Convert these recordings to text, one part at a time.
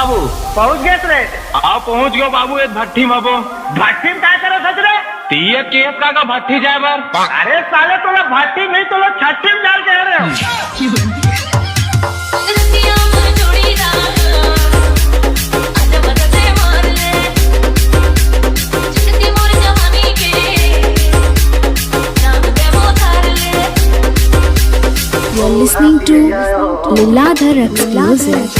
बाबू पहुंच गए रे। आओ पहुंच गयो बाबू एक भट्टी में वो भट्टी में क्या करो सच रे? तीये केस का भट्टी जाए बर। अरे साले तो लोग भट्टी नहीं तो लोग छट्टी में डाल के रहे हो। You're listening to Liladhar Exclusive.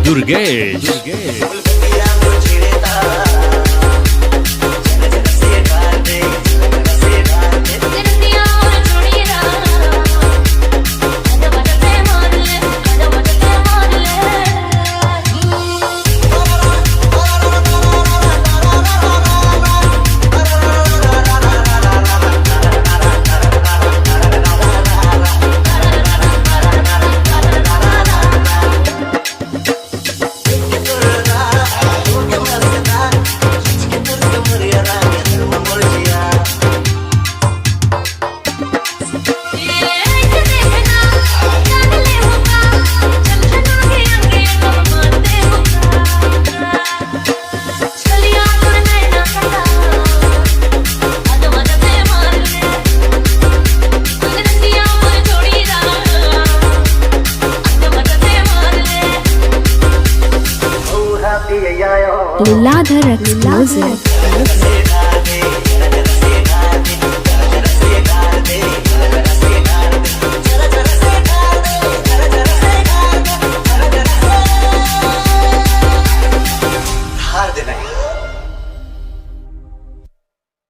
Durgesh Liladhar Exclusive.